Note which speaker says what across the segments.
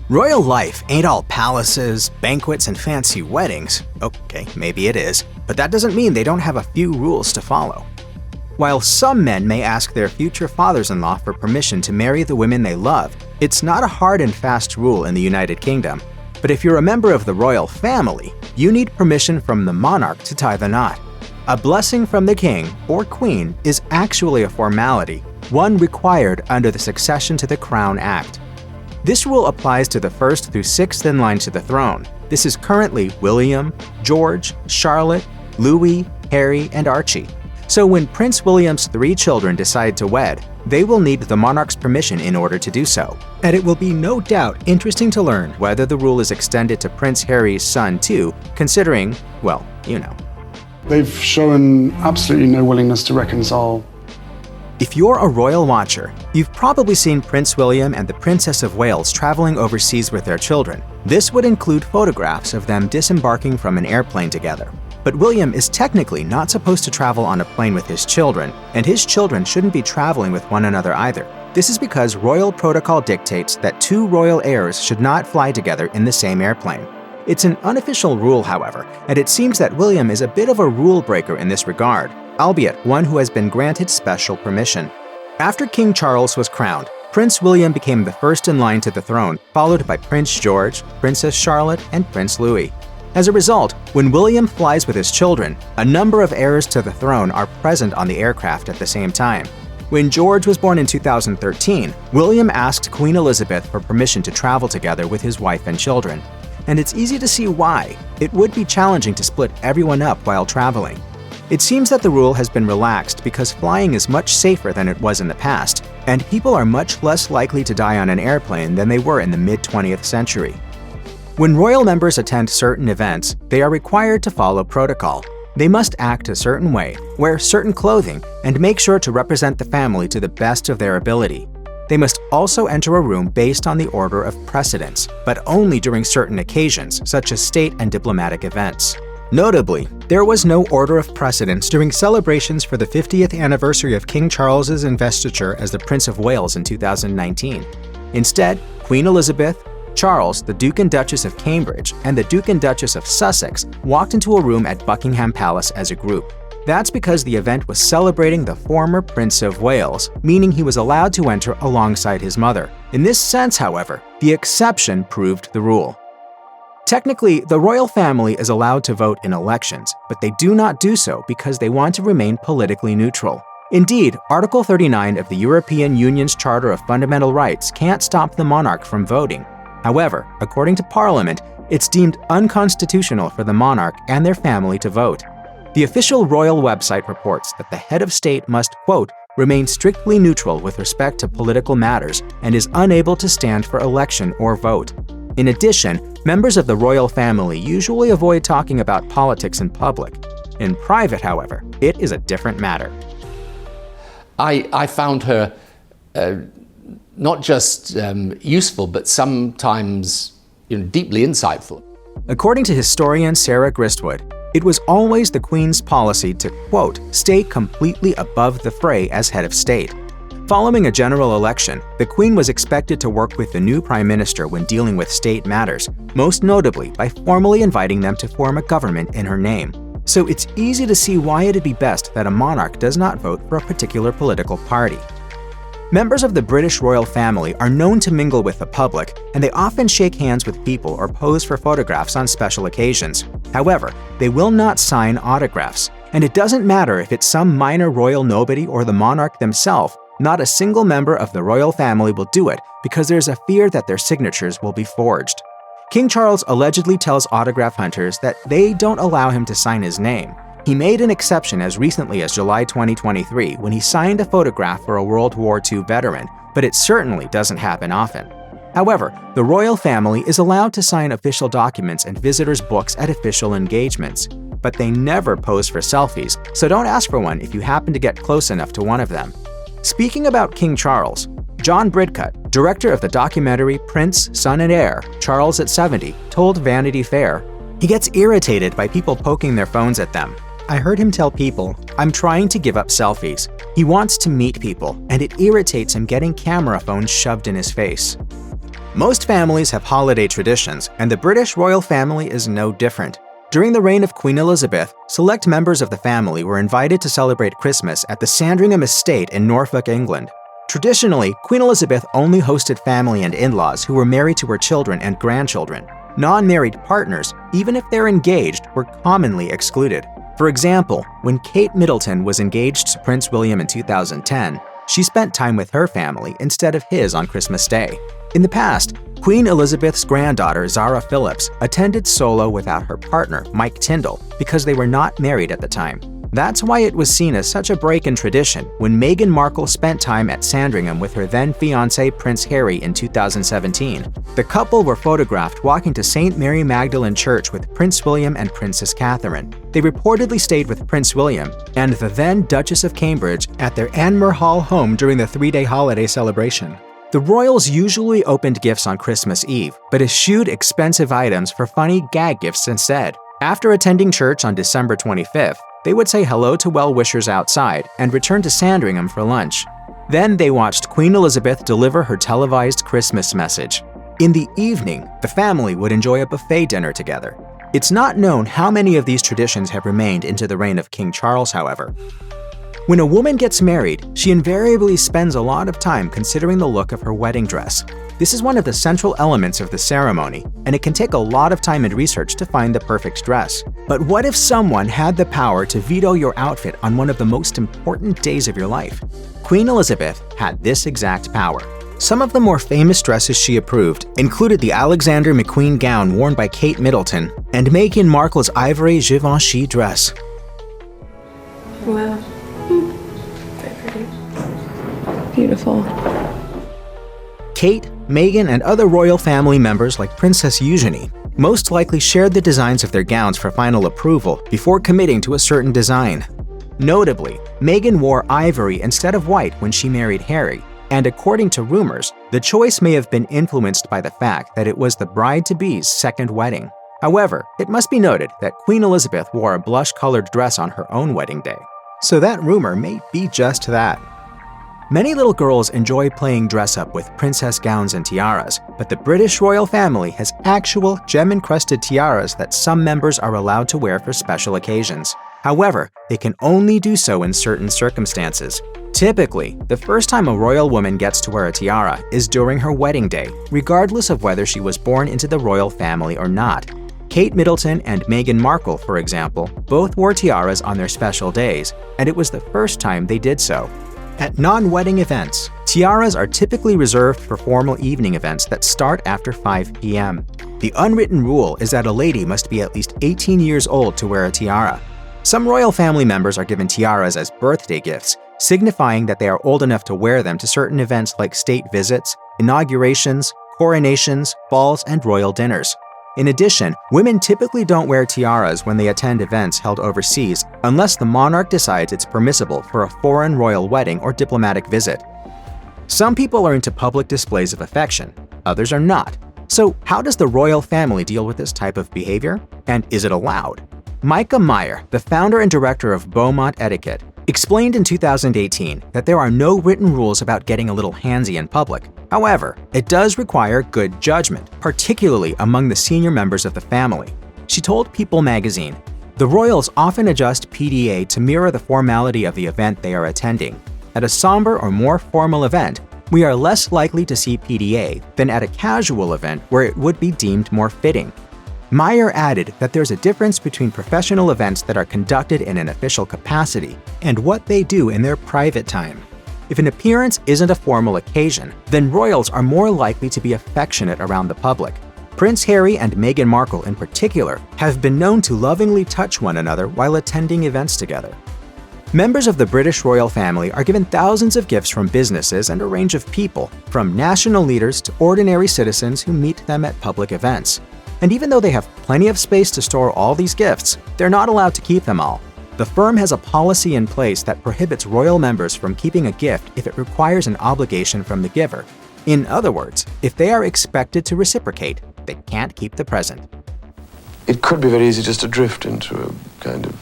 Speaker 1: Royal life ain't all palaces, banquets, and fancy weddings. Okay, maybe it is, but that doesn't mean they don't have a few rules to follow. While some men may ask their future fathers-in-law for permission to marry the women they love, it's not a hard and fast rule in the United Kingdom. But if you're a member of the royal family, you need permission from the monarch to tie the knot. A blessing from the king or queen is actually a formality, one required under the Succession to the Crown Act. This rule applies to the first through sixth in line to the throne. This is currently William, George, Charlotte, Louis, Harry, and Archie. So when Prince William's 3 children decide to wed, they will need the monarch's permission in order to do so. And it will be no doubt interesting to learn whether the rule is extended to Prince Harry's son too, considering, well, you know.
Speaker 2: They've shown absolutely no willingness to reconcile.
Speaker 1: If you're a royal watcher, you've probably seen Prince William and the Princess of Wales traveling overseas with their children. This would include photographs of them disembarking from an airplane together. But William is technically not supposed to travel on a plane with his children, and his children shouldn't be traveling with one another either. This is because royal protocol dictates that 2 royal heirs should not fly together in the same airplane. It's an unofficial rule, however, and it seems that William is a bit of a rule breaker in this regard, albeit one who has been granted special permission. After King Charles was crowned, Prince William became the first in line to the throne, followed by Prince George, Princess Charlotte, and Prince Louis. As a result, when William flies with his children, a number of heirs to the throne are present on the aircraft at the same time. When George was born in 2013, William asked Queen Elizabeth for permission to travel together with his wife and children. And it's easy to see why. It would be challenging to split everyone up while traveling. It seems that the rule has been relaxed because flying is much safer than it was in the past, and people are much less likely to die on an airplane than they were in the mid-20th century. When royal members attend certain events, they are required to follow protocol. They must act a certain way, wear certain clothing, and make sure to represent the family to the best of their ability. They must also enter a room based on the order of precedence, but only during certain occasions, such as state and diplomatic events. Notably, there was no order of precedence during celebrations for the 50th anniversary of King Charles's investiture as the Prince of Wales in 2019. Instead, Queen Elizabeth, Charles, the Duke and Duchess of Cambridge, and the Duke and Duchess of Sussex walked into a room at Buckingham Palace as a group. That's because the event was celebrating the former Prince of Wales, meaning he was allowed to enter alongside his mother. In this sense, however, the exception proved the rule. Technically, the royal family is allowed to vote in elections, but they do not do so because they want to remain politically neutral. Indeed, Article 39 of the European Union's Charter of Fundamental Rights can't stop the monarch from voting. However, according to Parliament, it's deemed unconstitutional for the monarch and their family to vote. The official royal website reports that the head of state must, quote, remain strictly neutral with respect to political matters and is unable to stand for election or vote. In addition, members of the royal family usually avoid talking about politics in public. In private, however, it is a different matter.
Speaker 3: I found her not just useful, but sometimes deeply insightful.
Speaker 1: According to historian Sarah Gristwood, it was always the Queen's policy to, quote, stay completely above the fray as head of state. Following a general election, the Queen was expected to work with the new Prime Minister when dealing with state matters, most notably by formally inviting them to form a government in her name. So it's easy to see why it'd be best that a monarch does not vote for a particular political party. Members of the British royal family are known to mingle with the public, and they often shake hands with people or pose for photographs on special occasions. However, they will not sign autographs, and it doesn't matter if it's some minor royal nobody or the monarch themselves. Not a single member of the royal family will do it because there's a fear that their signatures will be forged. King Charles allegedly tells autograph hunters that they don't allow him to sign his name. He made an exception as recently as July 2023 when he signed a photograph for a World War II veteran, but it certainly doesn't happen often. However, the royal family is allowed to sign official documents and visitors' books at official engagements, but they never pose for selfies, so don't ask for one if you happen to get close enough to one of them. Speaking about King Charles, John Bridcut, director of the documentary Prince, Son and Heir, Charles at 70, told Vanity Fair, he gets irritated by people poking their phones at them. I heard him tell people, I'm trying to give up selfies. He wants to meet people, and it irritates him getting camera phones shoved in his face. Most families have holiday traditions, and the British royal family is no different. During the reign of Queen Elizabeth, select members of the family were invited to celebrate Christmas at the Sandringham estate in Norfolk, England. Traditionally, Queen Elizabeth only hosted family and in-laws who were married to her children and grandchildren. Non-married partners, even if they're engaged, were commonly excluded. For example, when Kate Middleton was engaged to Prince William in 2010, she spent time with her family instead of his on Christmas Day. In the past, Queen Elizabeth's granddaughter Zara Phillips attended solo without her partner, Mike Tyndall, because they were not married at the time. That's why it was seen as such a break in tradition when Meghan Markle spent time at Sandringham with her then-fiancé Prince Harry in 2017. The couple were photographed walking to St. Mary Magdalene Church with Prince William and Princess Catherine. They reportedly stayed with Prince William and the then Duchess of Cambridge at their Anmer Hall home during the 3-day holiday celebration. The royals usually opened gifts on Christmas Eve, but eschewed expensive items for funny gag gifts instead. After attending church on December 25th, they would say hello to well-wishers outside and return to Sandringham for lunch. Then they watched Queen Elizabeth deliver her televised Christmas message. In the evening, the family would enjoy a buffet dinner together. It's not known how many of these traditions have remained into the reign of King Charles, however. When a woman gets married, she invariably spends a lot of time considering the look of her wedding dress. This is one of the central elements of the ceremony, and it can take a lot of time and research to find the perfect dress. But what if someone had the power to veto your outfit on one of the most important days of your life? Queen Elizabeth had this exact power. Some of the more famous dresses she approved included the Alexander McQueen gown worn by Kate Middleton and Meghan Markle's ivory Givenchy dress.
Speaker 4: Wow. Very pretty. Beautiful.
Speaker 1: Kate, Meghan, and other royal family members like Princess Eugenie most likely shared the designs of their gowns for final approval before committing to a certain design. Notably, Meghan wore ivory instead of white when she married Harry, and according to rumors, the choice may have been influenced by the fact that it was the bride-to-be's second wedding. However, it must be noted that Queen Elizabeth wore a blush-colored dress on her own wedding day, so that rumor may be just that. Many little girls enjoy playing dress-up with princess gowns and tiaras, but the British royal family has actual gem-encrusted tiaras that some members are allowed to wear for special occasions. However, they can only do so in certain circumstances. Typically, the first time a royal woman gets to wear a tiara is during her wedding day, regardless of whether she was born into the royal family or not. Kate Middleton and Meghan Markle, for example, both wore tiaras on their special days, and it was the first time they did so. At non-wedding events, tiaras are typically reserved for formal evening events that start after 5 p.m. The unwritten rule is that a lady must be at least 18 years old to wear a tiara. Some royal family members are given tiaras as birthday gifts, signifying that they are old enough to wear them to certain events like state visits, inaugurations, coronations, balls, and royal dinners. In addition, women typically don't wear tiaras when they attend events held overseas unless the monarch decides it's permissible for a foreign royal wedding or diplomatic visit. Some people are into public displays of affection, others are not. So how does the royal family deal with this type of behavior? And is it allowed? Micah Meyer, the founder and director of Beaumont Etiquette, explained in 2018 that there are no written rules about getting a little handsy in public. However, it does require good judgment, particularly among the senior members of the family. She told People magazine, "The royals often adjust PDA to mirror the formality of the event they are attending. At a somber or more formal event, we are less likely to see PDA than at a casual event where it would be deemed more fitting." Meyer added that there's a difference between professional events that are conducted in an official capacity and what they do in their private time. If an appearance isn't a formal occasion, then royals are more likely to be affectionate around the public. Prince Harry and Meghan Markle in particular have been known to lovingly touch one another while attending events together. Members of the British royal family are given thousands of gifts from businesses and a range of people, from national leaders to ordinary citizens who meet them at public events. And even though they have plenty of space to store all these gifts, they're not allowed to keep them all. The firm has a policy in place that prohibits royal members from keeping a gift if it requires an obligation from the giver. In other words, if they are expected to reciprocate, they can't keep the present.
Speaker 5: It could be very easy just to drift into a kind of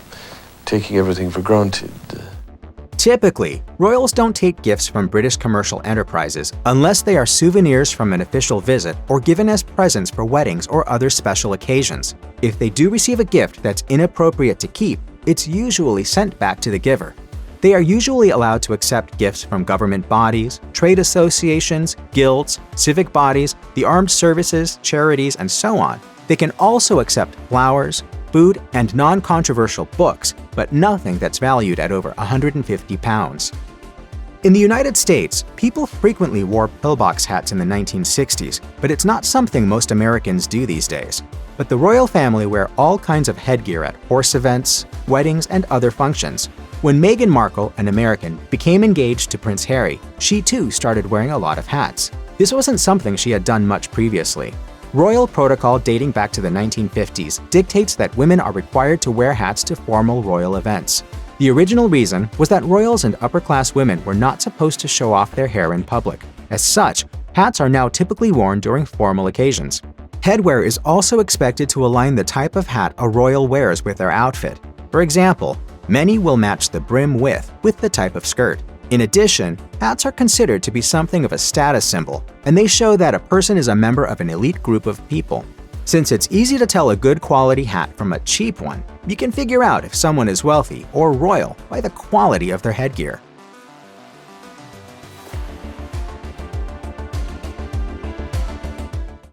Speaker 5: taking everything for granted.
Speaker 1: Typically, royals don't take gifts from British commercial enterprises unless they are souvenirs from an official visit or given as presents for weddings or other special occasions. If they do receive a gift that's inappropriate to keep, it's usually sent back to the giver. They are usually allowed to accept gifts from government bodies, trade associations, guilds, civic bodies, the armed services, charities, and so on. They can also accept flowers, food, and non-controversial books, but nothing that's valued at over £150. In the United States, people frequently wore pillbox hats in the 1960s, but it's not something most Americans do these days. But the royal family wear all kinds of headgear at horse events, weddings, and other functions. When Meghan Markle, an American, became engaged to Prince Harry, she too started wearing a lot of hats. This wasn't something she had done much previously. Royal protocol dating back to the 1950s dictates that women are required to wear hats to formal royal events. The original reason was that royals and upper-class women were not supposed to show off their hair in public. As such, hats are now typically worn during formal occasions. Headwear is also expected to align the type of hat a royal wears with their outfit. For example, many will match the brim width with the type of skirt. In addition, hats are considered to be something of a status symbol, and they show that a person is a member of an elite group of people. Since it's easy to tell a good quality hat from a cheap one, you can figure out if someone is wealthy or royal by the quality of their headgear.